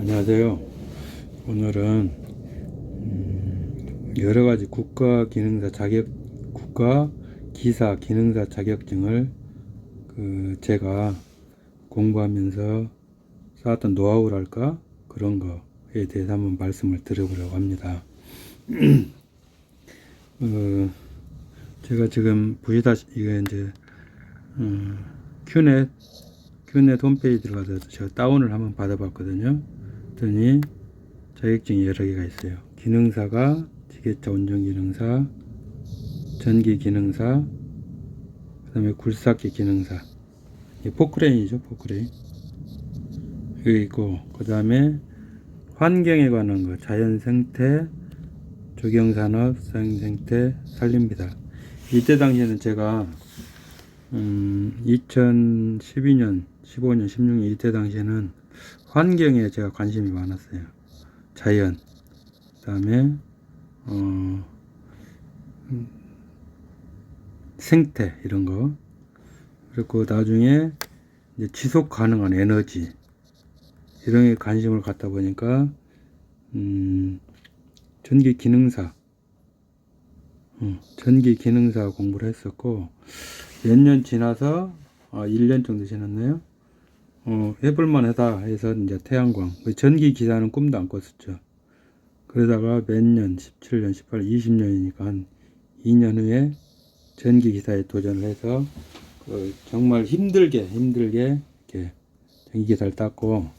안녕하세요. 오늘은 여러 가지 국가 기사 기능사 자격증을 제가 공부하면서 쌓았던 노하우랄까 그런 거에 대해서 한번 말씀을 드려보려고 합니다. 제가 지금 보시다시피 이게 이제 큐넷 홈페이지 들어가서 제가 다운을 한번 받아봤거든요. 그랬더니 자격증이 여러 개가 있어요. 기능사가 지게차 운전기능사, 전기기능사, 그 다음에 굴삭기 기능사, 포크레인이죠. 포크레인 여기 있고, 그 다음에 환경에 관한 거, 자연생태, 조경산업, 생태, 산림비다. 이때 당시에는 제가 2012년, 15년, 16년 이때 당시에는 환경에 제가 관심이 많았어요. 자연, 그 다음에 생태 이런 거. 그리고 나중에 이제 지속 가능한 에너지 이런 게 관심을 갖다 보니까 전기 기능사 공부를 했었고, 몇 년 지나서 1년 정도 지났나요? 해볼만 하다 해서 이제 태양광, 전기 기사는 꿈도 안 꿨었죠. 그러다가 몇 년, 17년, 18, 20년이니까 한 2년 후에 전기 기사에 도전을 해서 정말 힘들게 이렇게 전기 기사를 땄고,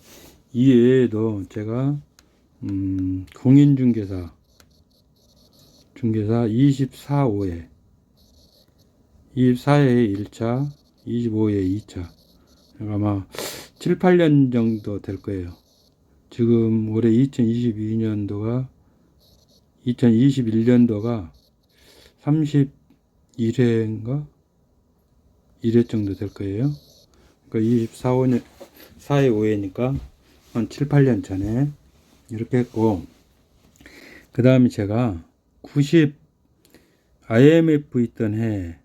이 외에도 제가 공인중개사 24회 1차, 25회 2차, 아마 7, 8년 정도 될 거예요. 지금 올해 2021년도가 31회인가 1회 정도 될 거예요. 그러니까 24회 5회니까 한 7, 8년 전에 이렇게 했고, 그 다음에 제가 IMF 있던 해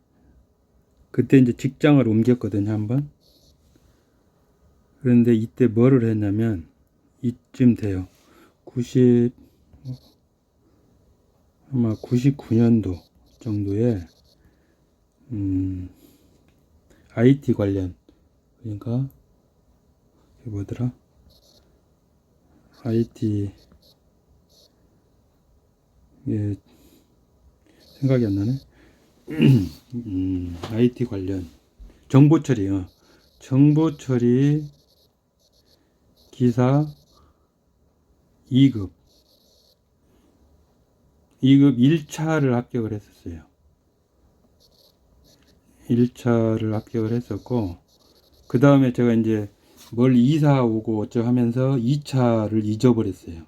그때 이제 직장을 옮겼거든요, 한번. 그런데 이때 뭐를 했냐면, 이쯤 돼요. 아마 99년도 정도에 IT 관련, 그러니까 이게 뭐더라? IT 생각이 안 나네. IT 관련 정보처리 기사 2급 1차를 합격을 했었어요. 1차를 합격을 했었고, 그 다음에 제가 이제 뭘 이사 오고 어쩌고 하면서 2차를 잊어버렸어요.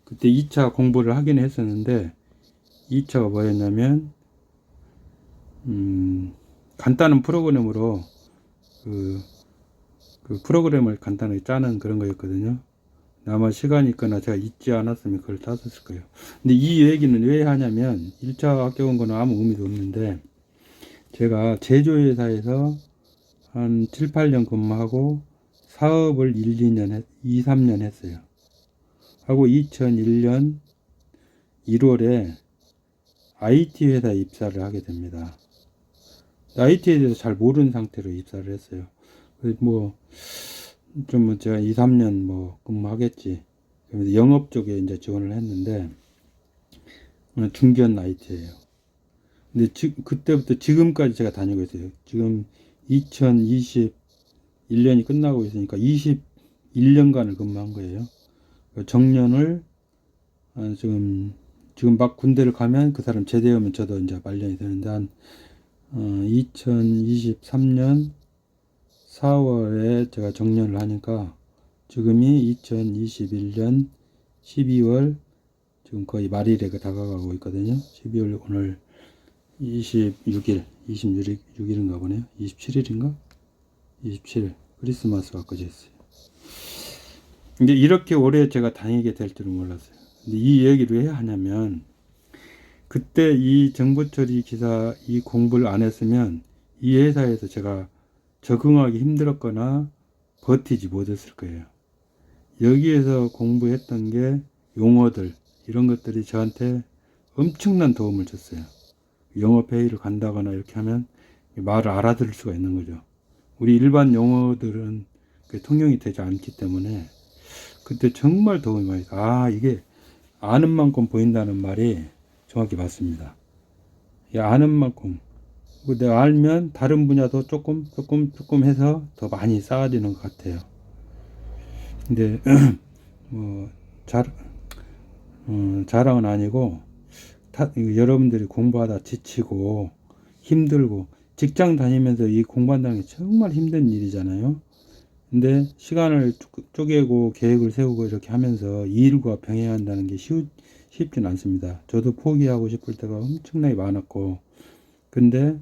그때 2차 공부를 하긴 했었는데, 2차가 뭐였냐면 간단한 프로그램으로 그 프로그램을 간단하게 짜는 그런 거였거든요. 아마 시간이 있거나 제가 잊지 않았으면 그걸 땄었을 거예요. 근데 이 얘기는 왜 하냐면, 1차 합격 온 거는 아무 의미도 없는데, 제가 제조회사에서 한 7, 8년 근무하고 사업을 2, 3년 했어요. 하고 2001년 1월에 IT 회사에 입사를 하게 됩니다. IT에 대해서 잘 모르는 상태로 입사를 했어요. 제가 2, 3년 근무하겠지. 그래서 영업 쪽에 이제 지원을 했는데, 중견 IT예요. 근데 그때부터 지금까지 제가 다니고 있어요. 지금 2021년이 끝나고 있으니까 21년간을 근무한 거예요. 정년을 지금 막 군대를 가면 그 사람 제대하면 저도 이제 말년이 되는데, 한 2023년 4월에 제가 정년을 하니까 지금이 2021년 12월 지금 거의 말일에 다가가고 있거든요. 12월 오늘 26일인가 보네요. 27일인가? 27일 크리스마스가 꺼졌어요. 근데 이렇게 오래 제가 다니게 될 줄은 몰랐어요. 근데 이 얘기를 왜 하냐면, 그때 이 정보처리 기사 이 공부를 안 했으면 이 회사에서 제가 적응하기 힘들었거나 버티지 못했을 거예요. 여기에서 공부했던 게 용어들, 이런 것들이 저한테 엄청난 도움을 줬어요. 영업 회의를 간다거나 이렇게 하면 말을 알아들을 수가 있는 거죠. 우리 일반 용어들은 통용이 되지 않기 때문에 그때 정말 도움이 많이 돼요. 이게 아는 만큼 보인다는 말이 정확히 맞습니다. 아는 만큼 내가 알면 다른 분야도 조금 해서 더 많이 쌓아지는 것 같아요. 근데 뭐 자랑은 아니고 여러분들이 공부하다 지치고 힘들고 직장 다니면서 이 공부한다는 게 정말 힘든 일이잖아요. 근데 시간을 쪼개고 계획을 세우고 이렇게 하면서 이 일과 병행한다는 게 쉽진 않습니다. 저도 포기하고 싶을 때가 엄청나게 많았고, 근데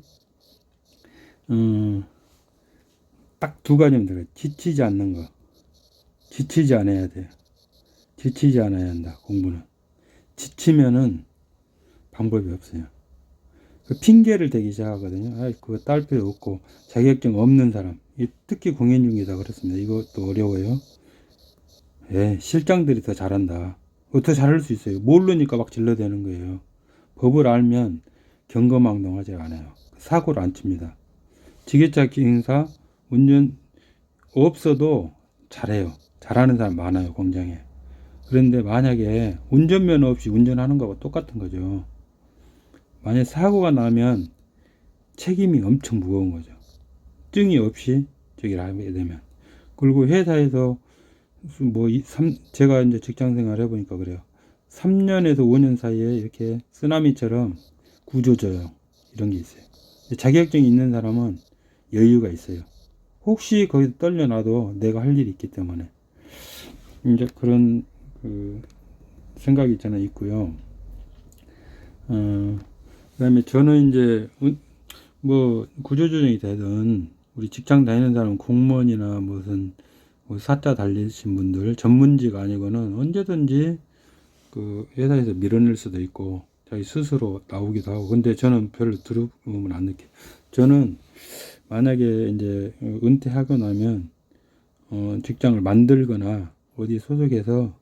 딱 두 가지면 돼요. 지치지 않는 거. 지치지 않아야 돼요. 지치지 않아야 한다. 공부는. 지치면은 방법이 없어요. 그 핑계를 대기 시작하거든요. 그거 딸 필요 없고 자격증 없는 사람, 특히 공인중개사 그렇습니다. 이것도 어려워요. 실장들이 더 잘한다. 더 잘할 수 있어요. 모르니까 막 질러대는 거예요. 법을 알면 경거망동하지 않아요. 사고를 안 칩니다. 지게차 기행사 운전 없어도 잘해요. 잘하는 사람 많아요, 공장에. 그런데 만약에 운전면허 없이 운전하는 거하고 똑같은 거죠. 만약 사고가 나면 책임이 엄청 무거운 거죠. 증이 없이 저기를 하게 되면. 그리고 회사에서 제가 이제 직장 생활 해보니까 그래요. 3년에서 5년 사이에 이렇게 쓰나미처럼 구조조정 이런 게 있어요. 자격증이 있는 사람은 여유가 있어요. 혹시 거기서 떨려놔도 내가 할 일이 있기 때문에 이제 그런 생각이 저는 있고요. 그다음에 저는 이제 뭐 구조조정이 되든 우리 직장 다니는 사람 공무원이나 무슨 사자 달리신 분들 전문직 아니고는 언제든지 그 회사에서 밀어낼 수도 있고 자기 스스로 나오기도 하고. 근데 저는 별로 두려움은 안 느껴요. 저는 만약에 이제 은퇴하고 나면 직장을 만들거나 어디 소속해서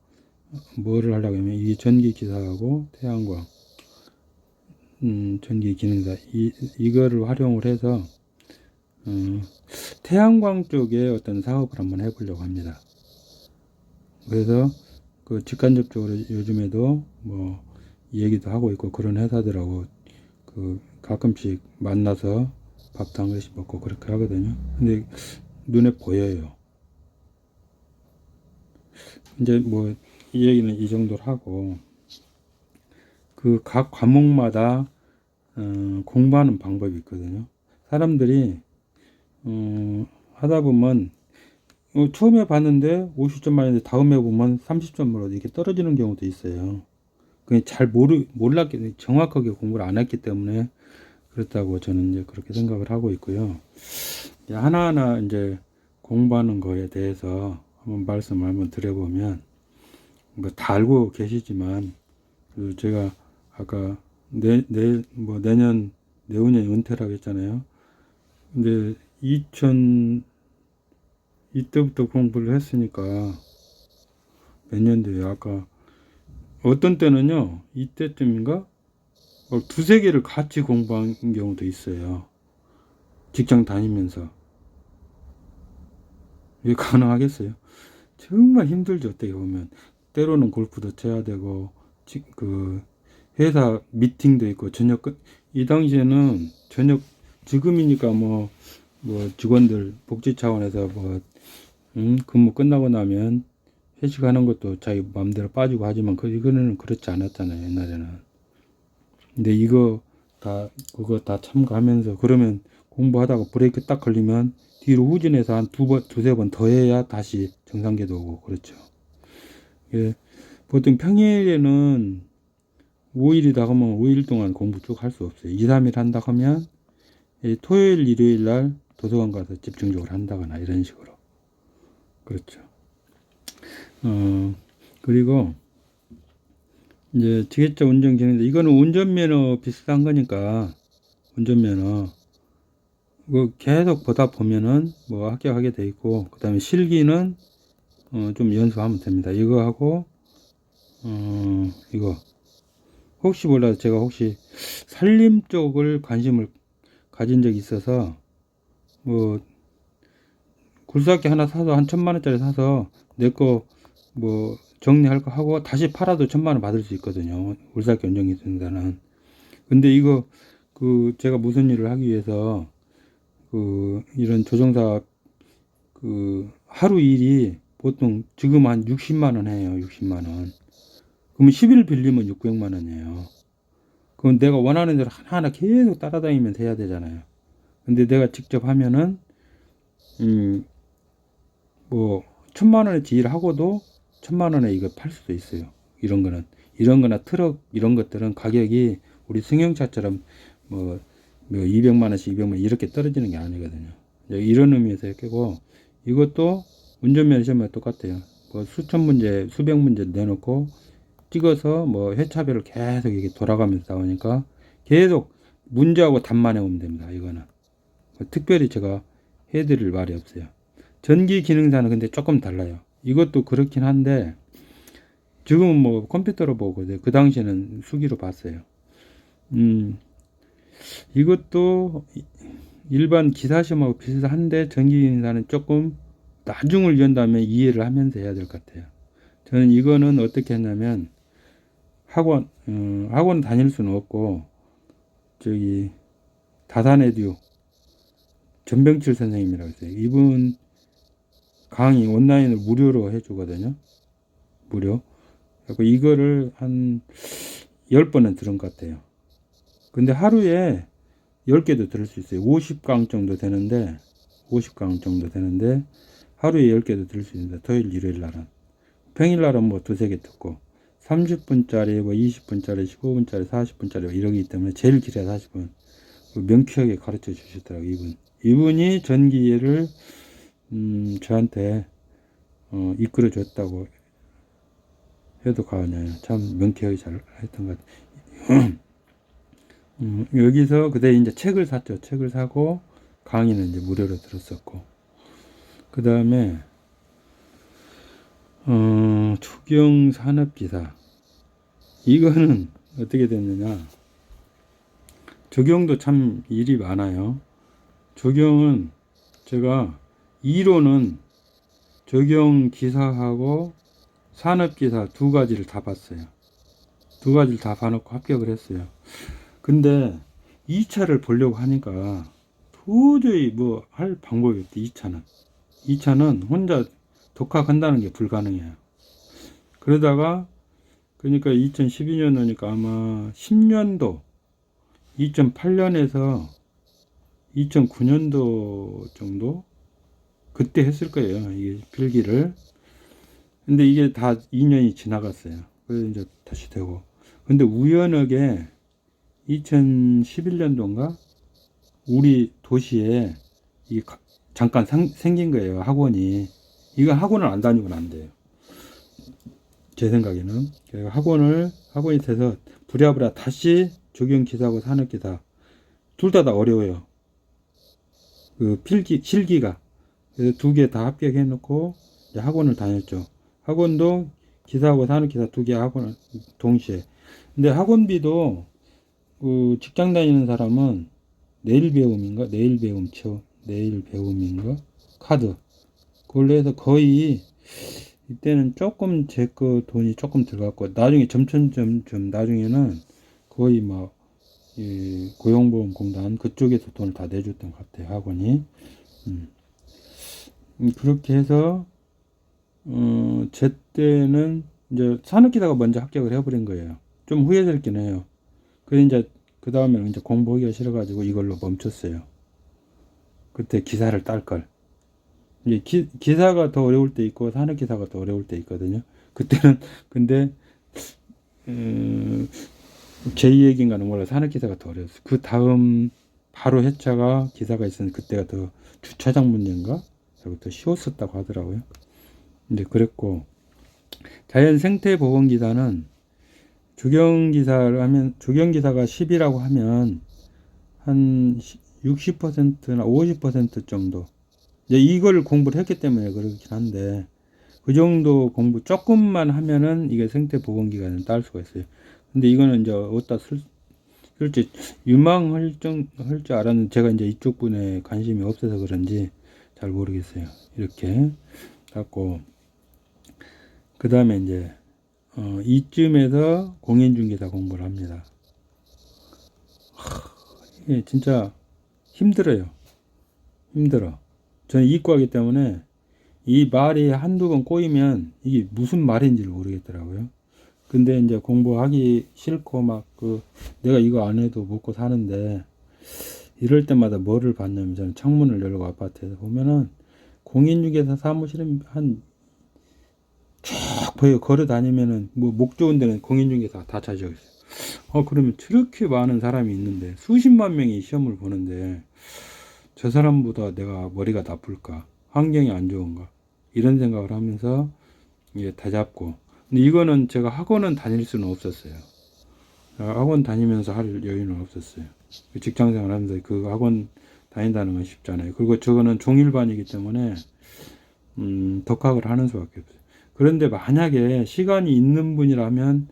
뭐를 하려고 하면 이 전기기사하고 태양광 전기 기능사 이거를 활용을 해서 태양광 쪽에 어떤 사업을 한번 해보려고 합니다. 그래서 그 직간접적으로 요즘에도 뭐 얘기도 하고 있고 그런 회사들하고 그 가끔씩 만나서 밥도 한 그릇씩 먹고 그렇게 하거든요. 근데 눈에 보여요. 이제 뭐 이 얘기는 이 정도로 하고 그 각 과목마다 공부하는 방법이 있거든요. 사람들이 하다 보면 처음에 봤는데 50점 맞는데 다음에 보면 30점으로 이렇게 떨어지는 경우도 있어요. 그냥 잘 몰랐기, 정확하게 공부를 안 했기 때문에 그렇다고 저는 이제 그렇게 생각을 하고 있고요. 하나하나 이제 공부하는 거에 대해서 한번 말씀을 한번 드려보면 뭐 다 알고 계시지만 제가 아까 내년 내후년 은퇴라고 했잖아요. 근데 이때부터 공부를 했으니까 몇 년도에 아까 어떤 때는요 이때쯤인가 두세 개를 같이 공부한 경우도 있어요. 직장 다니면서. 이게 가능하겠어요? 정말 힘들죠. 어떻게 보면 때로는 골프도 쳐야 되고 그 회사 미팅도 있고 이 당시에는 저녁 지금이니까 뭐 직원들 복지 차원에서 근무 끝나고 나면 회식하는 것도 자기 마음대로 빠지고 하지만 이거는 그렇지 않았잖아요, 옛날에는. 근데 그거 다 참가하면서 그러면 공부하다가 브레이크 딱 걸리면 뒤로 후진해서 한 두세 번 더 해야 다시 정상궤도 오고 그렇죠. 예, 보통 평일에는 5일이다 하면 5일 동안 공부 쭉 할 수 없어요. 2, 3일 한다 하면 토요일, 일요일 날 도서관 가서 집중적으로 한다거나 이런 식으로. 그렇죠. 그리고 이제 지게차 운전 기능인데 이거는 운전면허 비슷한 거니까 운전면허 계속 보다 보면은 합격하게 돼 있고, 그 다음에 실기는 좀 연습하면 됩니다. 이거 하고 이거 혹시 몰라서 제가 혹시 살림 쪽을 관심을 가진 적이 있어서 뭐 굴삭기 하나 사서 한 1,000만 원짜리 사서 내 거 뭐 정리할 거 하고 다시 팔아도 1,000만 원 받을 수 있거든요. 굴삭기 원정이 된다는. 근데 이거 제가 무슨 일을 하기 위해서 이런 조종사 하루 일이 보통 지금 한 60만 원 해요. 60만 원. 그러면 10일 빌리면 600만 원이에요. 그건 내가 원하는 대로 하나하나 계속 따라다니면서 해야 되잖아요. 근데 내가 직접 하면은 뭐 1,000만 원어치 일하고도 1,000만 원에 이거 팔 수도 있어요. 이런 거나 트럭 이런 것들은 가격이 우리 승용차처럼 뭐 200만 원씩 200만 원 이렇게 떨어지는 게 아니거든요. 이런 의미에서 했고 이것도 운전면허 시험과 똑같아요. 뭐 수천 문제, 수백 문제 내놓고 찍어서 뭐 회차별을 계속 이게 돌아가면서 나오니까 계속 문제하고 답만 해오면 됩니다. 이거는 특별히 제가 해드릴 말이 없어요. 전기 기능사는 근데 조금 달라요. 이것도 그렇긴 한데 지금은 뭐 컴퓨터로 보고 그 당시에는 수기로 봤어요. 이것도 일반 기사시험하고 비슷한데 전기 기능사는 조금 나중을 위한 다음에 이해를 하면서 해야 될 것 같아요. 저는 이거는 어떻게 했냐면 학원 다닐 수는 없고 저기 다산에듀 전병칠 선생님이라고 있어요. 이분 강의 온라인을 무료로 해주거든요. 무료. 그리고 이거를 한 10번은 들은 것 같아요. 근데 하루에 10개도 들을 수 있어요. 50강 정도 되는데 하루에 10개도 들을 수 있습니다. 토요일, 일요일 날은. 평일 날은 뭐 두세 개 듣고 30분짜리, 뭐 20분짜리, 15분짜리, 40분짜리 이러기 때문에 제일 길어야 40분. 명쾌하게 가르쳐 주시더라고요. 이분이 전기를 저한테 이끌어 줬다고 해도 과언이에요. 참 명쾌하게 잘 했던 것 같아요. 여기서 그때 이제 책을 샀죠. 책을 사고 강의는 이제 무료로 들었었고 그 다음에 초경 산업기사 이거는 어떻게 됐느냐. 조경도 참 일이 많아요. 조경은 제가 이론은 조경 기사하고 산업기사 두 가지를 다 봤어요. 두 가지를 다 봐놓고 합격을 했어요. 근데 2차를 보려고 하니까 도저히 뭐 할 방법이 없대. 2차는 혼자 독학한다는 게 불가능해요. 그러다가 그러니까 2012년이니까 아마 10년도 2008년에서 2009년도 정도 그때 했을 거예요. 이게 필기를. 근데 이게 다 2년이 지나갔어요. 그래서 이제 다시 되고. 근데 우연하게 2011년도인가 우리 도시에 이 잠깐 생긴 거예요. 학원이. 이건 학원을 안 다니고는 안 돼요. 제 생각에는. 학원이 돼서 부랴부랴 다시 조경기사하고 산업기사 둘 다 어려워요. 실기가. 그래서 두 개 다 합격해 놓고 학원을 다녔죠. 학원도 기사하고 산업기사 두 개 학원을 동시에. 근데 학원비도 직장 다니는 사람은 내일 배움인가 카드 그걸로 해서 거의 이때는 조금 제 거 돈이 조금 들어갔고 나중에 점점 나중에는 거의 막 고용보험공단 그쪽에서 돈을 다 내줬던 것 같아요. 학원이. 그렇게 해서 제 때는 이제 산업기사가 먼저 합격을 해버린 거예요. 좀 후회스럽긴 해요. 그래 이제 그 다음에 이제 공부하기가 싫어가지고 이걸로 멈췄어요. 그때 기사를 딸 걸. 이제 기사가 더 어려울 때 있고 산업기사가 더 어려울 때 있거든요. 그때는 근데 제 얘기인가는 몰라. 산업기사가 더 어려웠어요. 그 다음 바로 회차가 기사가 있었는데 그때가 더 주차장 문제인가? 그리고 더 쉬웠었다고 하더라고요. 근데 그랬고 자연생태보건기사는 조경기사가 10이라고 하면 한 60%나 50% 정도 이제 이걸 공부를 했기 때문에 그렇긴 한데 그 정도 공부 조금만 하면은 이게 생태 보건기관을 딸 수가 있어요. 근데 이거는 이제 어디다 쓸지 유망할 할 줄 알았는데 제가 이제 이쪽 분에 관심이 없어서 그런지 잘 모르겠어요. 이렇게 갖고 그 다음에 이제 이쯤에서 공인중개사 공부를 합니다. 이게 진짜 힘들어요. 힘들어. 저는 이과이기 때문에 이 말이 한두 번 꼬이면 이게 무슨 말인지를 모르겠더라고요. 근데 이제 공부하기 싫고 막 내가 이거 안 해도 먹고 사는데 이럴 때마다 뭐를 봤냐면 저는 창문을 열고 아파트에서 보면은 공인중개사 사무실은 한 쫙 보여. 걸어 다니면은 뭐 목 좋은 데는 공인중개사 다 차지하고 있어요. 그러면 저렇게 많은 사람이 있는데 수십만 명이 시험을 보는데 저 사람보다 내가 머리가 나쁠까? 환경이 안 좋은가? 이런 생각을 하면서 이게 다 잡고. 근데 이거는 제가 학원은 다닐 수는 없었어요. 학원 다니면서 할 여유는 없었어요. 직장생활 하면서 그 학원 다닌다는 건 쉽잖아요. 그리고 저거는 종일반이기 때문에 독학을 하는 수밖에 없어요. 그런데 만약에 시간이 있는 분이라면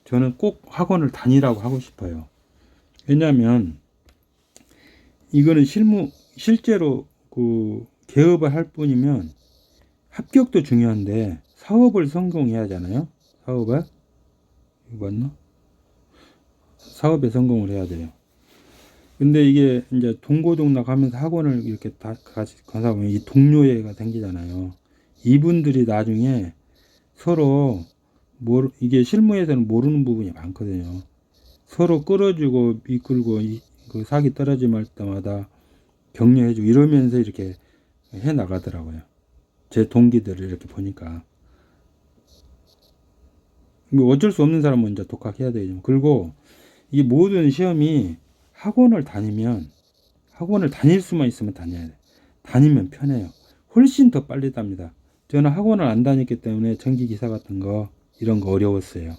저는 꼭 학원을 다니라고 하고 싶어요. 왜냐하면 이거는 실제로 개업을 할 뿐이면 합격도 중요한데 사업을 성공해야 하잖아요. 사업에 맞나? 사업에 성공을 해야 돼요. 근데 이게 이제 동고동락 하면서 학원을 이렇게 다 같이 가다 보면 이 동료애가 생기잖아요. 이분들이 나중에 서로 이게 실무에서는 모르는 부분이 많거든요. 서로 끌어주고 이끌고 그 사기 떨어질 때마다 격려해주고 이러면서 이렇게 해 나가더라고요. 제 동기들을 이렇게 보니까. 뭐 어쩔 수 없는 사람은 이제 독학해야 되죠. 그리고 이 모든 시험이 학원을 다닐 수만 있으면 다녀야 돼. 다니면 편해요. 훨씬 더 빨리 답니다. 저는 학원을 안 다녔기 때문에 전기기사 같은 거 이런 거 어려웠어요.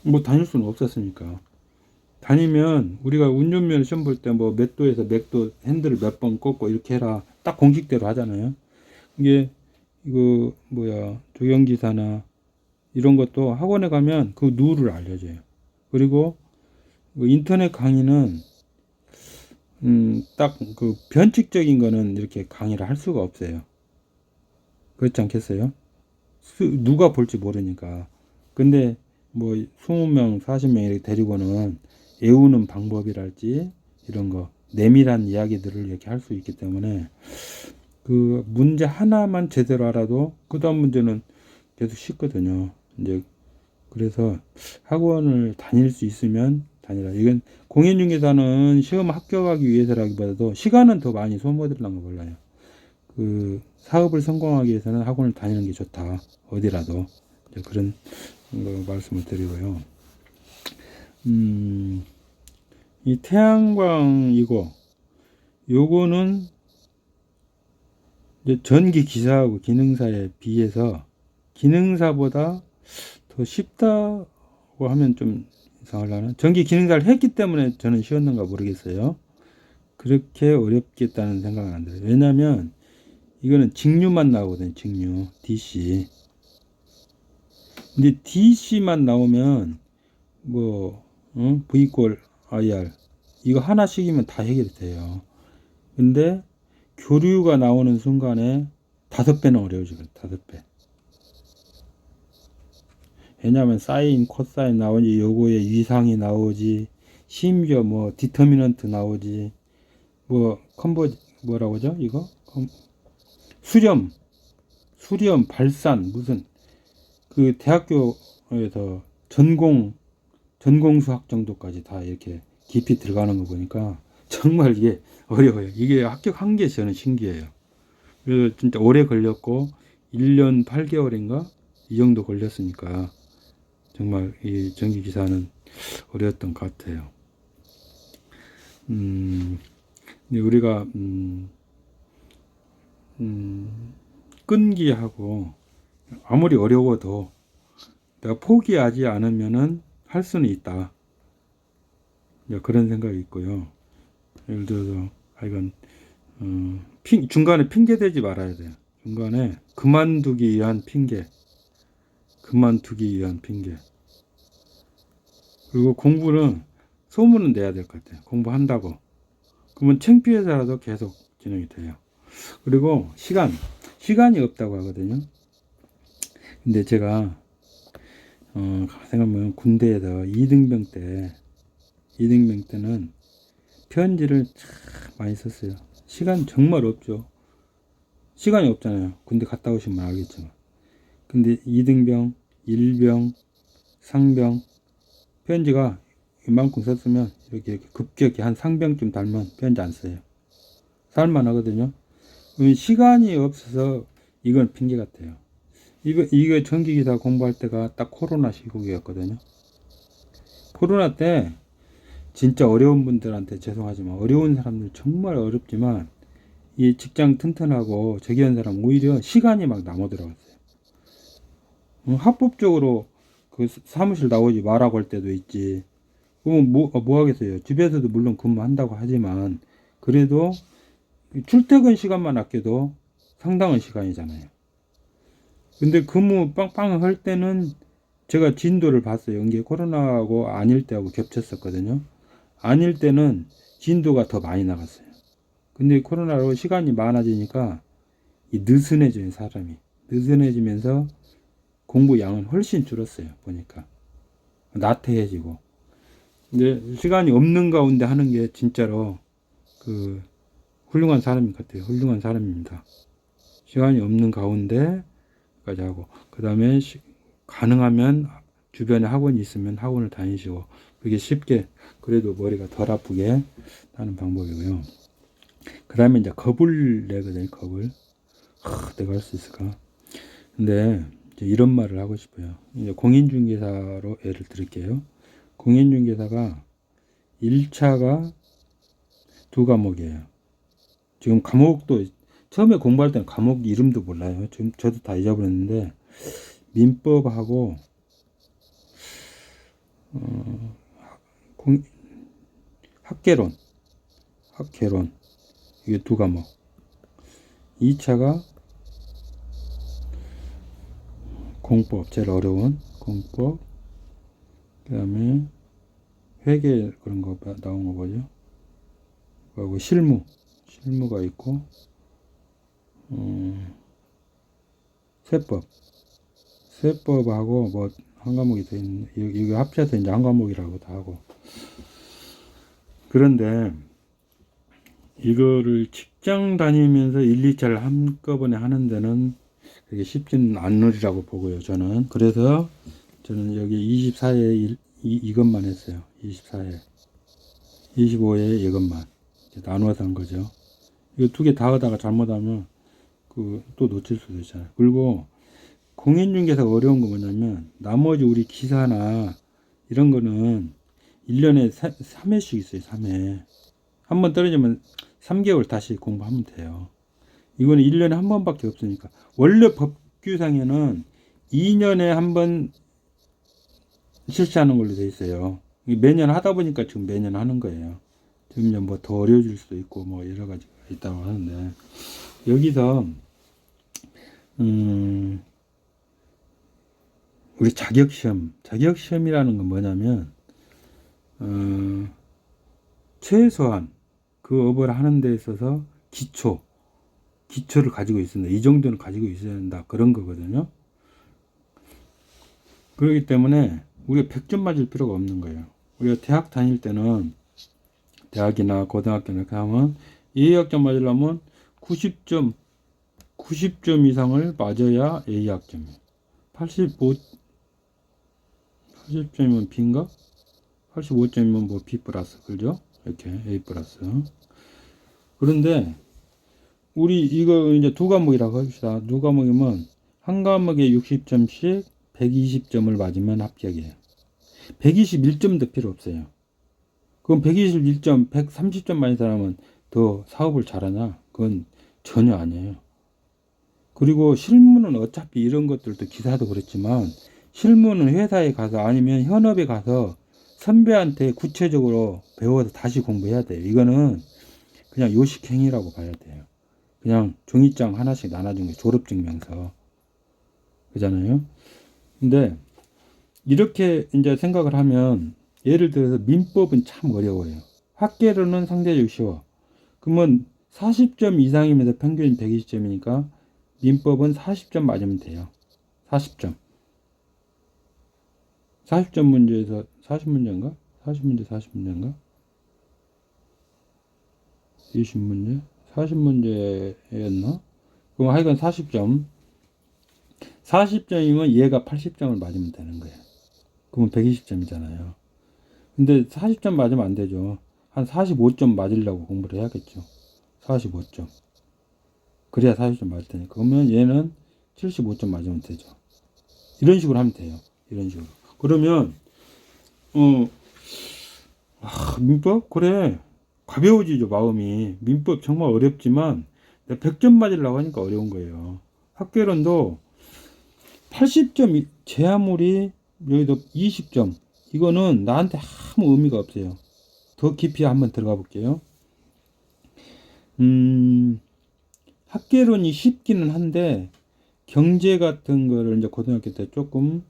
뭐 다닐 수는 없었으니까. 다니면 우리가 운전면허 시험 볼 때 뭐 몇 도에서 몇 도 핸들을 몇 번 꺾고 이렇게 해라. 딱 공식대로 하잖아요. 이게 이거 조경기사나 이런 것도 학원에 가면 그 룰을 알려줘요. 그리고 그 인터넷 강의는 딱 그 변칙적인 거는 이렇게 강의를 할 수가 없어요. 그렇지 않겠어요? 누가 볼지 모르니까. 근데 뭐 20명, 40명 이렇게 데리고는 외우는 방법이랄지 이런 거 내밀한 이야기들을 이렇게 할 수 있기 때문에 그 문제 하나만 제대로 알아도 그 다음 문제는 계속 쉽거든요. 이제 그래서 학원을 다닐 수 있으면 다니라. 이건 공인중개사는 시험 합격하기 위해서라기보다도 시간은 더 많이 소모되는 거 몰라요. 그 사업을 성공하기 위해서는 학원을 다니는 게 좋다. 어디라도 이제 그런 거 말씀을 드리고요. 이 태양광 요거는 이제 전기 기사하고 기능사에 비해서 기능사보다 더 쉽다고 하면 좀 이상하려나? 전기 기능사를 했기 때문에 저는 쉬웠는가 모르겠어요. 그렇게 어렵겠다는 생각은 안 들어요. 왜냐면 이거는 직류만 나오거든요. 직류 DC. 근데 DC만 나오면 V IR 이거 하나씩이면 다 해결이 돼요. 근데 교류가 나오는 순간에 5배는 어려워지거든요. 5배. 왜냐하면 사인, 코사인 나오지, 요거에 위상이 나오지, 심지어 디터미넌트 나오지, 뭐라고 하죠? 이거? 수렴, 발산, 무슨, 그 대학교에서 전공 수학 정도까지 다 이렇게 깊이 들어가는 거 보니까 정말 이게 어려워요. 이게 합격한 게 저는 신기해요. 그래서 진짜 오래 걸렸고, 1년 8개월인가? 이 정도 걸렸으니까, 정말 이 전기기사는 어려웠던 것 같아요. 근데 우리가, 끈기하고, 아무리 어려워도 내가 포기하지 않으면은 할 수는 있다. 그런 생각이 있고요. 예를 들어서, 이건, 중간에 핑계 대지 말아야 돼요. 중간에 그만두기 위한 핑계, 그만두기 위한 핑계. 그리고 공부는 소문은 내야 될 것 같아요. 공부한다고. 그러면 창피해서라도 계속 진행이 돼요. 그리고 시간이 없다고 하거든요. 근데 제가 생각하면 군대에서 이등병 때는 편지를 참 많이 썼어요. 시간 정말 없죠. 시간이 없잖아요. 군대 갔다 오시면 알겠지만. 근데 2등병, 1병, 상병 편지가 이만큼 썼으면 이렇게 급격히 한 상병쯤 달면 편지 안 써요. 살만하거든요. 시간이 없어서 이건 핑계 같아요. 이거 전기기사 공부할 때가 딱 코로나 시국이었거든요. 코로나 때 진짜 어려운 분들한테 죄송하지만 어려운 사람들 정말 어렵지만 이 직장 튼튼하고 저기 한 사람 오히려 시간이 막 남아 들어갔어요. 합법적으로 그 사무실 나오지 말라고 할 때도 있지. 그럼 뭐 하겠어요. 집에서도 물론 근무한다고 하지만 그래도 출퇴근 시간만 아껴도 상당한 시간이잖아요. 근데 근무 빵빵 할 때는 제가 진도를 봤어요. 이게 코로나하고 아닐 때하고 겹쳤었거든요. 아닐 때는 진도가 더 많이 나갔어요. 근데 코로나로 시간이 많아지니까 느슨해져요, 사람이. 느슨해지면서 공부 양은 훨씬 줄었어요, 보니까. 나태해지고. 근데 시간이 없는 가운데 하는 게 진짜로 그 훌륭한 사람 같아요. 훌륭한 사람입니다. 시간이 없는 가운데까지 하고, 그 다음에 가능하면 주변에 학원이 있으면 학원을 다니시고, 그게 쉽게 그래도 머리가 덜 아프게 하는 방법이고요. 그 다음에 이제 겁을 내거든요. 겁을. 내가 할 수 있을까? 근데 이제 이런 말을 하고 싶어요. 이제 공인중개사로 예를 들을게요. 공인중개사가 1차가 2과목이에요. 지금 과목도 처음에 공부할 때는 과목 이름도 몰라요. 지금 저도 다 잊어버렸는데 민법하고 학개론 이게 2과목. 2차가 공법, 제일 어려운 공법. 그 다음에 회계 그런 거 나온 거 뭐죠? 그리고 실무가 있고, 세법하고 뭐 한 과목이 더 있는, 이거 합쳐서 이제 한 과목이라고 다 하고. 그런데 이거를 직장 다니면서 1, 2차를 한꺼번에 하는 데는 그게 쉽지는 않으리라고 보고요, 저는. 그래서 저는 여기 24회 이것만 했어요. 24회. 25회 이것만. 나누어서 한 거죠. 이거 2개 다 하다가 잘못하면 또 놓칠 수도 있잖아요. 그리고 공인중개사가 어려운 거 뭐냐면 나머지 우리 기사나 이런 거는 1년에 3회씩 있어요. 3회. 한 번 떨어지면 3개월 다시 공부하면 돼요. 이거는 1년에 한 번밖에 없으니까. 원래 법규상에는 2년에 한 번 실시하는 걸로 돼 있어요. 매년 하다 보니까 지금 매년 하는 거예요. 지금 뭐 더 어려워질 수도 있고 뭐 여러 가지가 있다고 하는데, 여기서 우리 자격시험이라는 건 뭐냐면 최소한 그 업을 하는 데 있어서 기초를 가지고 있습니다. 이 정도는 가지고 있어야 된다. 그런 거거든요. 그렇기 때문에 우리가 100점 맞을 필요가 없는 거예요. 우리가 대학 다닐 때는 대학이나 고등학교나 이렇게 하면 A학점 맞으려면 90점 이상을 맞아야 A학점이에요. 80점이면 B인가? 85점이면 뭐 B 플러스, 그죠? 이렇게 A 플러스. 그런데 우리 이거 이제 2과목이라고 합시다. 2과목이면 한 과목에 60점씩 120점을 맞으면 합격이에요. 121점도 필요 없어요. 그럼 121점, 130점 맞은 사람은 더 사업을 잘하냐? 그건 전혀 아니에요. 그리고 실무는 어차피 이런 것들도 기사도 그렇지만 실무는 회사에 가서 아니면 현업에 가서 선배한테 구체적으로 배워서 다시 공부해야 돼요. 이거는 그냥 요식행위라고 봐야 돼요. 그냥 종이장 하나씩 나눠준 거예요. 졸업증명서. 그잖아요. 근데 이렇게 이제 생각을 하면 예를 들어서 민법은 참 어려워요. 학계론은 상대적으로 쉬워. 그러면 40점 이상이면서 평균 120점이니까 민법은 40점 맞으면 돼요. 40점. 40점 문제에서 40문제인가? 40문제 40문제인가? 20문제? 40문제였나? 그럼 하여간 40점. 40점이면 얘가 80점을 맞으면 되는 거예요. 그러면 120점이잖아요. 근데 40점 맞으면 안 되죠. 한 45점 맞으려고 공부를 해야겠죠. 45점. 그래야 40점 맞을 테니까. 그러면 얘는 75점 맞으면 되죠. 이런 식으로 하면 돼요. 이런 식으로. 그러면 민법? 그래. 가벼워지죠, 마음이. 민법 정말 어렵지만 100점 맞으려고 하니까 어려운 거예요. 학계론도 80점 제 아무리 여기도 20점. 이거는 나한테 아무 의미가 없어요. 더 깊이 한번 들어가 볼게요. 학계론이 쉽기는 한데 경제 같은 거를 이제 고등학교 때 조금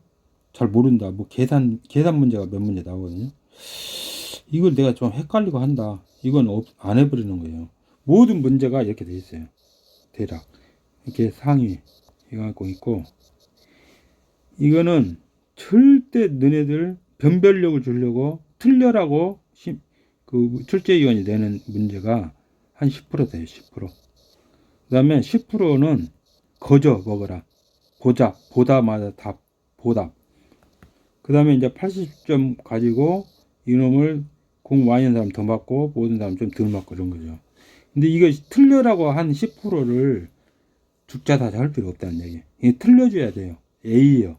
잘 모른다. 뭐 계산 문제가 몇 문제 나오거든요. 이걸 내가 좀 헷갈리고 한다. 이건 안 해버리는 거예요. 모든 문제가 이렇게 돼 있어요. 대략 이렇게 상위 이거 갖고 있고, 이거는 절대 너네들 변별력을 주려고 틀려라고 그 출제위원이 내는 문제가 한 10% 돼요. 10%. 그 다음에 10%는 거저 먹어라. 보다마다 답, 보답. 그 다음에 이제 80점 가지고 이놈을 공 많이 한 사람 더 맞고 모든 사람 좀 덜 맞고 이런 거죠. 근데 이거 틀려라고 한 10%를 죽자 다 할 필요 없다는 얘기. 이게 틀려줘야 돼요. A요.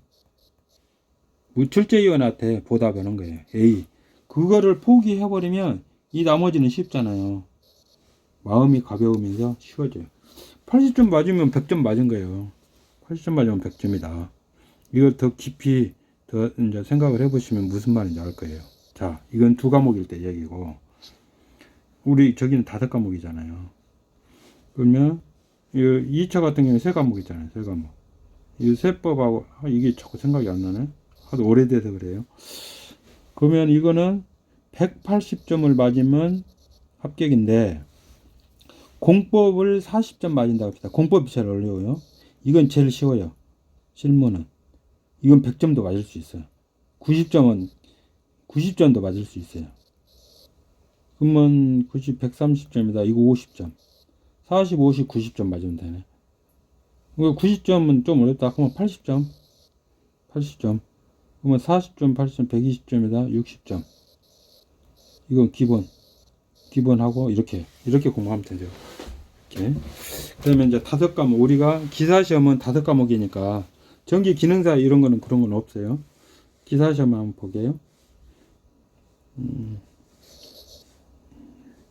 출제위원한테 보답하는 거예요. A. 그거를 포기해버리면 이 나머지는 쉽잖아요. 마음이 가벼우면서 쉬워져요. 80점 맞으면 100점 맞은 거예요. 80점 맞으면 100점이다. 이걸 더 깊이 더 이제 생각을 해보시면 무슨 말인지 알 거예요. 자, 이건 2과목일 때 얘기고, 우리 저기는 5과목이잖아요. 그러면 2차 같은 경우는 3과목이잖아요. 3과목. 이 세법하고 이게 자꾸 생각이 안 나네. 하도 오래돼서 그래요. 그러면 이거는 180점을 맞으면 합격인데 공법을 40점 맞은다고 합시다. 공법이 제일 어려워요. 이건 제일 쉬워요. 실무는. 이건 100점도 맞을 수 있어요. 90점도 맞을 수 있어요. 그러면 130점이다. 이거 50점. 40, 50, 90점 맞으면 되네. 90점은 좀 어렵다. 그러면 80점. 80점. 그러면 40점, 80점, 120점이다. 60점. 이건 기본하고 이렇게 공부하면 되죠. 이렇게. 그러면 이제 5과목, 우리가 기사시험은 5과목이니까 전기 기능사 이런 거는 그런 건 없어요. 기사시험 한번 보게요.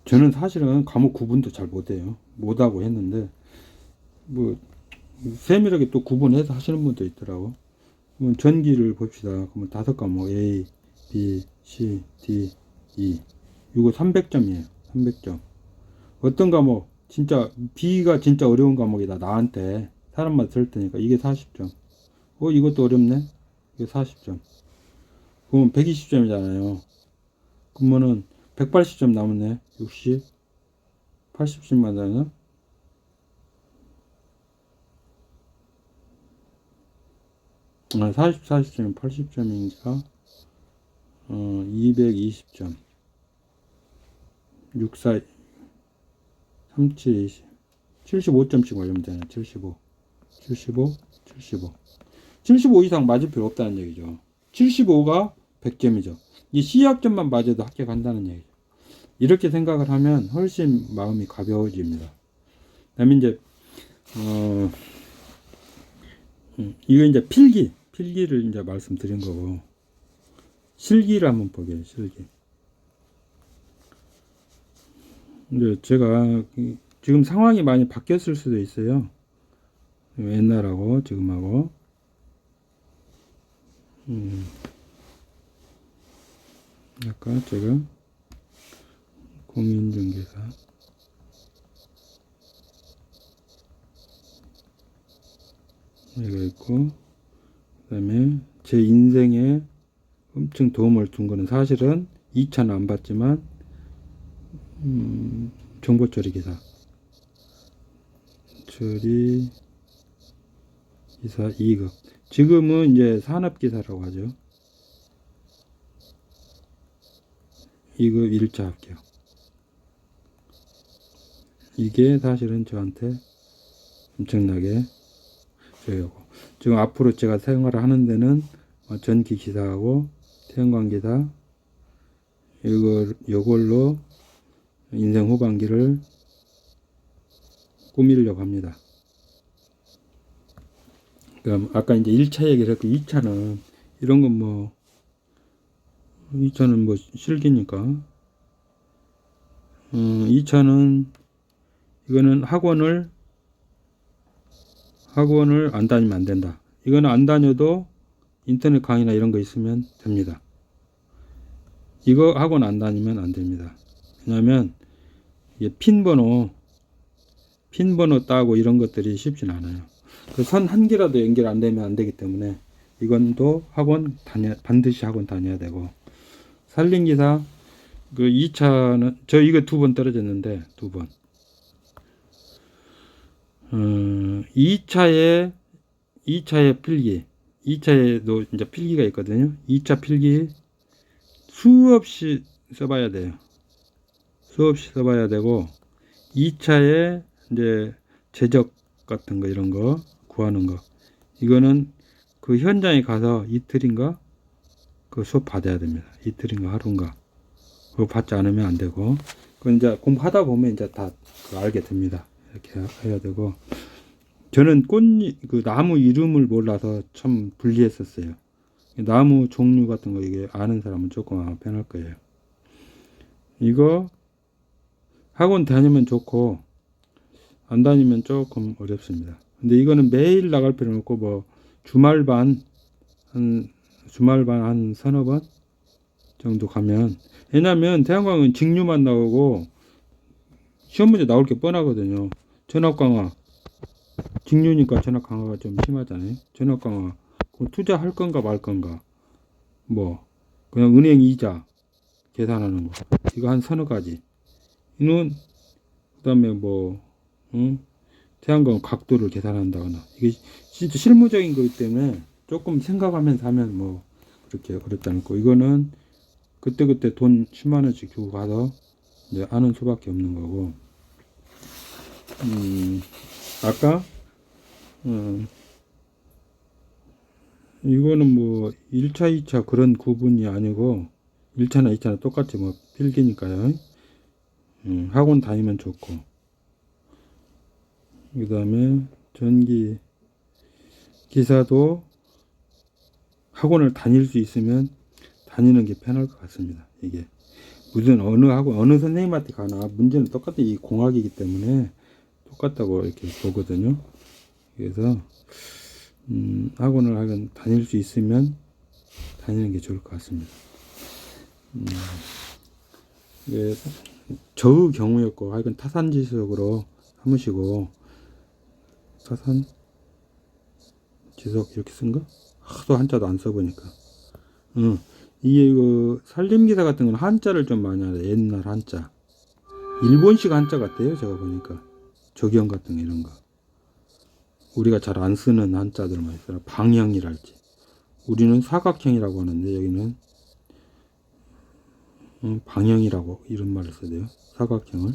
저는 사실은 과목 구분도 잘 못해요. 못하고 했는데 뭐 세밀하게 또 구분해서 하시는 분도 있더라고. 그러면 전기를 봅시다. 그러면 5과목 A, B, C, D, E. 이거 300점이에요. 300점. 어떤 과목 진짜 B가 진짜 어려운 과목이다. 나한테 사람마다 들 테니까 이게 40점. 이것도 어렵네. 이게 40점. 그러면 120점이잖아요. 그러면은 180점 남았네. 60, 80점 맞아요. 40점, 80점이니까 220점. 64, 37, 20, 75점씩 맞으면 되네. 75, 75, 75. 75 이상 맞을 필요 없다는 얘기죠. 75가 100점이죠. 이 C학점만 맞아도 합격한다는 얘기죠. 이렇게 생각을 하면 훨씬 마음이 가벼워집니다. 그 다음에 이제, 이거 이제 필기를 이제 말씀드린 거고, 실기를 한번 보게요, 실기. 근데 제가 지금 상황이 많이 바뀌었을 수도 있어요. 옛날하고 지금하고. 아까 제가 공인중개사 이거 있고, 그다음에 제 인생에 엄청 도움을 준 거는 사실은 2차는 안 받지만 정보 처리 기사, 처리 기사 2급. 지금은 이제 산업 기사라고 하죠. 2급 1차 합격. 이게 사실은 저한테 엄청나게 저요고. 지금 앞으로 제가 생활을 하는 데는 전기 기사하고 태양광 기사 요걸로 인생 후반기를 꾸미려고 합니다. 그럼 아까 이제 1차 얘기를 했고 2차는 이런 건 뭐 2차는 뭐 실기니까 2차는 이거는 학원을 안 다니면 안 된다. 이거는 안 다녀도 인터넷 강의나 이런 거 있으면 됩니다. 이거 학원 안 다니면 안 됩니다. 왜냐면 이게 핀 번호 따고 이런 것들이 쉽진 않아요. 그 선 한 개라도 연결 안 되면 안 되기 때문에 이건 또 반드시 학원 다녀야 되고. 산림기사 그 2차는 저 이거 2번 떨어졌는데 2번. 2차에 필기, 2차에도 이제 필기가 있거든요. 2차 필기 수없이 써봐야 돼요. 수없이 써봐야 되고 2차에 이제 제적 같은 거 이런 거 구하는 거 이거는 그 현장에 가서 이틀인가 그 수업 받아야 됩니다. 이틀인가 하루인가 그거 받지 않으면 안 되고 그건 이제 공부하다 보면 이제 다 알게 됩니다. 이렇게 해야 되고 저는 그 나무 이름을 몰라서 참 불리했었어요. 나무 종류 같은 거 이게 아는 사람은 조금 아마 편할 거예요. 이거 학원 다니면 좋고 안 다니면 조금 어렵습니다. 근데 이거는 매일 나갈 필요는 없고 뭐 주말반 한 서너 번 정도 가면 왜냐면 태양광은 직류만 나오고 시험 문제 나올 게 뻔하거든요. 전압강화 직류니까 전압강화가 좀 심하잖아요. 전압강화 투자할 건가 말 건가 뭐 그냥 은행 이자 계산하는 거 이거 한 서너 가지 이는 그다음에 뭐 태양광 각도를 계산한다거나 이게 진짜 실무적인 거기 때문에 조금 생각하면서 하면 뭐 그렇게 어렵지 않고 이거는 그때그때 돈 10만 원씩 주고 가서 이제 하는 수밖에 없는 거고 아까 이거는 뭐 1차 2차 그런 구분이 아니고 1차나 2차나 똑같이 뭐 필기니까요. 학원 다니면 좋고 그 다음에 전기 기사도 학원을 다닐 수 있으면 다니는 게 편할 것 같습니다. 이게 무슨 어느 학원 어느 선생님한테 가나 문제는 똑같은 이 공학이기 때문에 똑같다고 이렇게 보거든요. 그래서 학원을 다닐 수 있으면 다니는 게 좋을 것 같습니다. 예, 저의 경우였고 하여간 타산지석으로 삼으시고 타산 지석 이렇게 쓴 거? 하도 한자도 안 써보니까 이게 그 산림기사 같은 건 한자를 좀 많이 하네. 옛날 한자 일본식 한자 같아요. 제가 보니까 적용 같은 거 이런 거 우리가 잘 안 쓰는 한자들만 있어요. 방형이랄지 우리는 사각형이라고 하는데 여기는 방형이라고 이런 말을 써야 돼요. 사각형을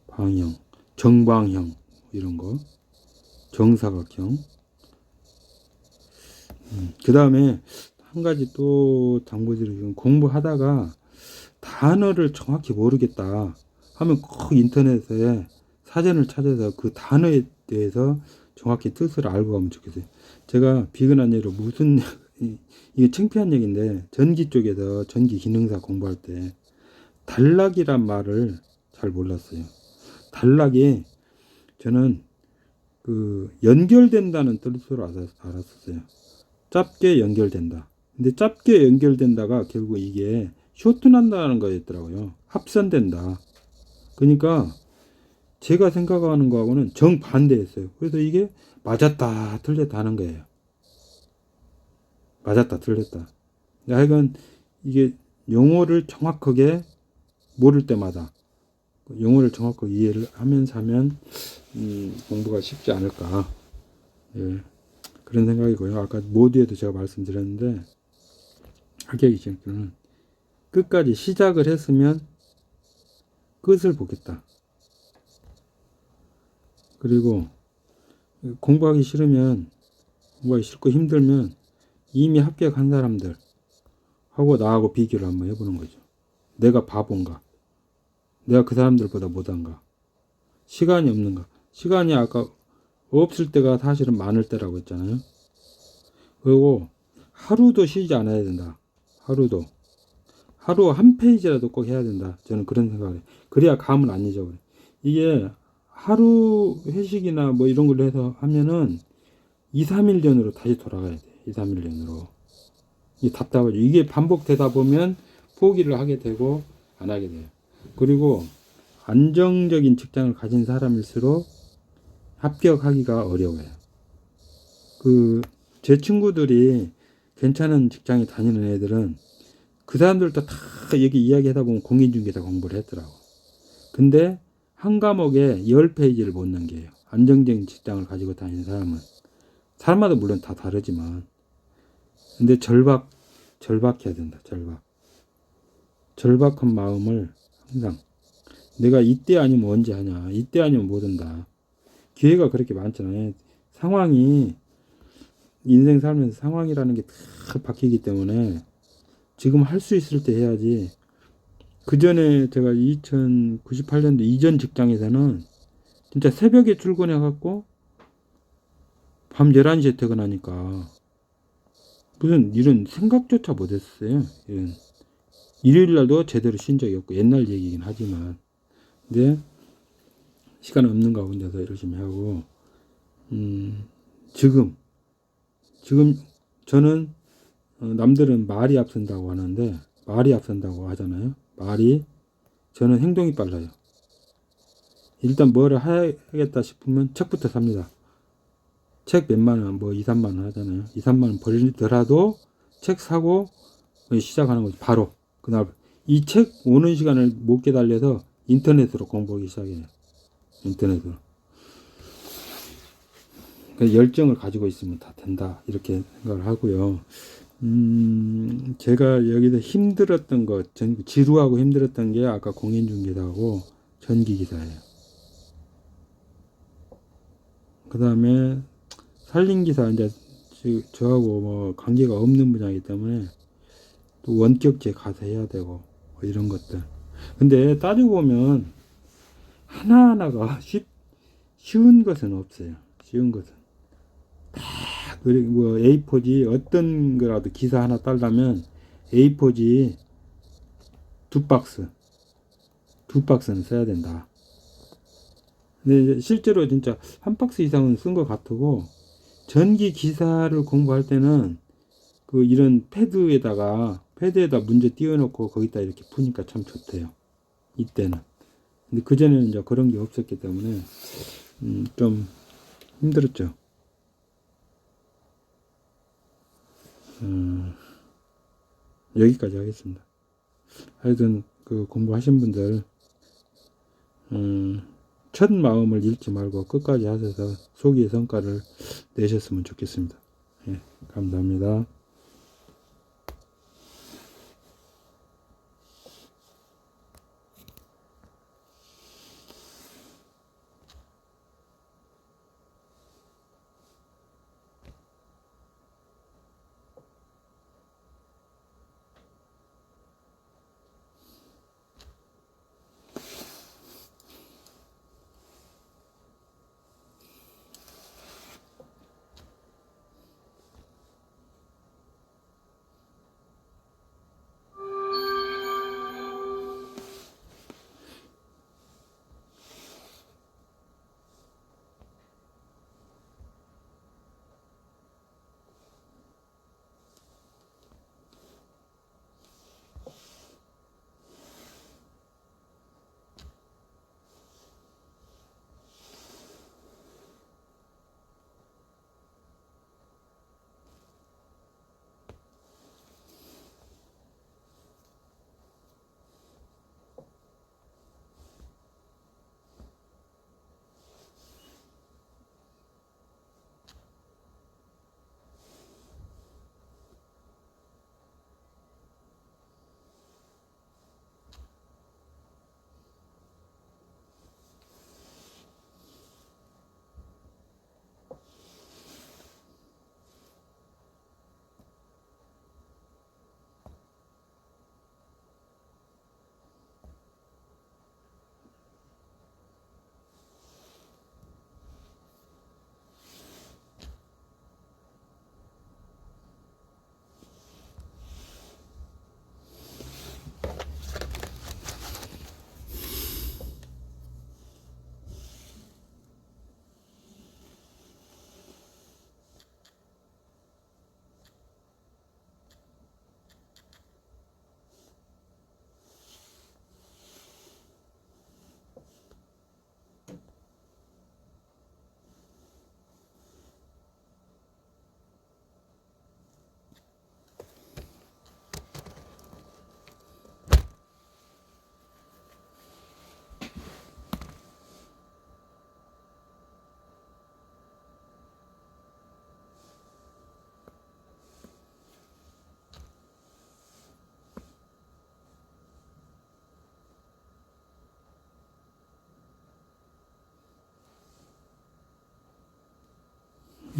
방형, 정방형 이런 거 정사각형. 그 다음에 한 가지 또 당부드리면 공부하다가 단어를 정확히 모르겠다 하면 꼭 인터넷에 사전을 찾아서 그 단어에 대해서 정확히 뜻을 알고 가면 좋겠어요. 제가 비근한 예로 이게 창피한 얘기인데 전기 쪽에서 전기 기능사 공부할 때 단락이란 말을 잘 몰랐어요. 단락이 저는 그 연결된다는 뜻으로 알았었어요. 짧게 연결된다. 근데 짧게 연결된다가 결국 이게 쇼트난다는 거였더라고요. 합선된다. 그러니까 제가 생각하는 거하고는 정반대였어요. 그래서 이게 맞았다 틀렸다 하는 거예요. 맞았다 틀렸다. 하여간 이게 용어를 정확하게 모를 때마다 용어를 정확하게 이해를 하면서 하면 공부가 쉽지 않을까. 예, 그런 생각이고요. 아까 모두에도 제가 말씀드렸는데 합격이 지금은 끝까지 시작을 했으면 끝을 보겠다. 그리고 공부하기 싫으면 공부하기 싫고 힘들면 이미 합격한 사람들 하고 나하고 비교를 한번 해보는 거죠. 내가 바본가? 내가 그 사람들보다 못한가? 시간이 없는가? 시간이 아까 없을 때가 사실은 많을 때라고 했잖아요. 그리고 하루도 쉬지 않아야 된다. 하루도. 하루 한 페이지라도 꼭 해야 된다. 저는 그런 생각을 해요. 그래야 감을 안 잊어버려요. 이게 하루 회식이나 뭐 이런 걸로 해서 하면은 2, 3일 전으로 다시 돌아가야 돼. 2, 3일 전으로. 이게 답답하죠. 이게 반복되다 보면 포기를 하게 되고 안 하게 돼요. 그리고 안정적인 직장을 가진 사람일수록 합격하기가 어려워요. 제 친구들이 괜찮은 직장에 다니는 애들은 그 사람들도 다 여기 이야기하다 보면 공인중개사 공부를 했더라고. 근데 한 과목에 10페이지를 못 넘겨요. 안정적인 직장을 가지고 다니는 사람은. 사람마다 물론 다 다르지만. 근데 절박해야 된다. 절박한 마음을 항상 내가 이때 아니면 언제 하냐. 이때 아니면 못 한다. 기회가 그렇게 많잖아요. 상황이 인생 살면서 상황이라는 게 다 바뀌기 때문에 지금 할 수 있을 때 해야지. 그 전에 제가 2098년도 이전 직장에서는 진짜 새벽에 출근해 갖고 밤 11시에 퇴근하니까 무슨 이런 생각조차 못 했어요. 이런 일요일 날도 제대로 쉰 적이 없고 옛날 얘기긴 하지만 근데 시간 없는 가운데서 열심히 하고 지금 저는 남들은 말이 앞선다고 하는데 말이 앞선다고 하잖아요. 저는 행동이 빨라요. 일단 뭐를 하겠다 싶으면 책부터 삽니다. 책 몇만 원, 뭐 2, 3만 원 하잖아요. 2, 3만 원 벌리더라도 책 사고 시작하는 거죠. 바로 그날 이 책 오는 시간을 못 기다려서 인터넷으로 공부하기 시작해요. 인터넷으로. 열정을 가지고 있으면 다 된다 이렇게 생각을 하고요. 제가 여기서 힘들었던 것, 지루하고 힘들었던 게 아까 공인중개사하고 전기기사예요. 그 다음에 산림기사 이제 저하고 뭐 관계가 없는 분야이기 때문에 또 원격제 가서 해야 되고 뭐 이런 것들. 근데 따지고 보면 하나하나가 쉬운 것은 없어요. 쉬운 것은. 그리고 뭐 A4지 어떤 거라도 기사 하나 딸려면 A4지 두 박스는 써야 된다. 근데 실제로 진짜 한 박스 이상은 쓴 것 같고 전기 기사를 공부할 때는 이런 패드에다 문제 띄워놓고 거기다 이렇게 푸니까 참 좋대요. 이때는. 근데 그전에는 이제 그런 게 없었기 때문에 좀 힘들었죠. 여기까지 하겠습니다. 하여튼 공부하신 분들 첫 마음을 잃지 말고 끝까지 하셔서 소기의 성과를 내셨으면 좋겠습니다. 예, 감사합니다.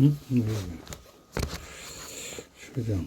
응? 네. 수정.